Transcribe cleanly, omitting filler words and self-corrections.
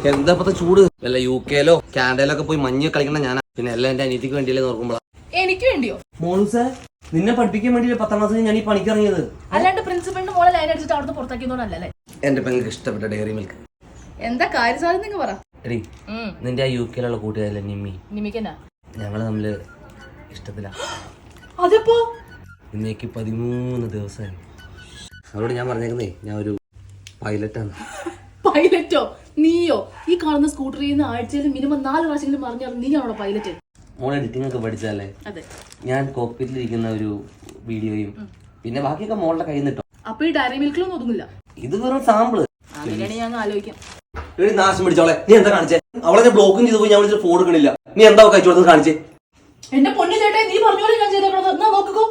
എന്താ ഇപ്പത്തെ ചൂട്? വല്ല UK-ലോ കാനഡയിലോ ഒക്കെ പോയി മഞ്ഞ് കളിക്കണ ഞാനാ. പിന്നെ എല്ലാം എന്റെ അനിയത്തിക്ക് വേണ്ടിയല്ലേ നോക്കുമ്പോഴാ. എനിക്ക് വേണ്ടിയോ? മോളുസേ, നിന്നെ പഠിപ്പിക്കാൻ വേണ്ടി 10ാം ക്ലാസ്സിൽ ഞാൻ ഈ പണിക്ക് ഇറങ്ങിയത്. അല്ലാണ്ട് പ്രിൻസിപ്പളിന്റെ മോളെ ലൈൻ അടിച്ചിട്ട് അവിടുന്ന് പുറത്താക്കിയതുകൊണ്ടല്ലേ? എന്റെ പെങ്ങൾക്ക് ഇഷ്ടപ്പെട്ട ഡയറി മിൽക്ക്. എന്താ കാര്യം സാധനം നിങ്ങൾ പറ. എടി, നിന്റെ ആ UK-ലുള്ള കൂട്ടുകാരല്ലേ നിമിക്കനാ? ഞങ്ങള് തമ്മില് ഇഷ്ടത്തില. അതിപ്പോ ഇന്നേക്ക് 13 ദിവസമായി. അവരോട് ഞാൻ പറഞ്ഞേക്കുന്നേ ഞാൻ ഒരു പൈലറ്റാണ്. പൈലറ്റോ? നീയോ? ഈ കാണുന്ന സ്കൂട്ടറിൽ നിന്ന് ആഴ്ചയിൽ മിനിമം 4 പ്രാവശ്യമെങ്കിലും പറഞ്ഞാൽ നീയാണോ പൈലറ്റ്? മോൾ എഡിറ്റിംഗ് ഒക്കെ പഠിച്ചല്ലേ? അതെ. ഞാൻ കോക്പിറ്റിലിരിക്കുന്ന ഒരു വീഡിയോയും പിന്നെ ബാക്കിയൊക്കെ മോളുടെ കയ്യിൽ നിട്ടോ. അപ്പൊ ഈ ഡയറി മിൽക്കിലൊന്നും ഒതുങ്ങില്ല. ഇത് വെറും സാമ്പിള്. അങ്ങനെയാണ് ഞാൻ ആലോചിക്കാം. നാശം പിടിച്ചോളെ, നീ എന്താ കാണിച്ചേ? അവളെ ഞാൻ ബ്ലോക്കും ചെയ്തു പോയി. ഞാൻ വിളിച്ചിട്ട് ഫോൺ എടുക്കണില്ല. നീ എന്താ കഴിച്ചു കൊടുത്ത് കാണിച്ചേ? എന്റെ പൊന്നു ചേട്ടാ, നീ പറഞ്ഞോളൂ ഞാൻ ചെയ്തേക്കണത്. എന്നാ നോക്കോ.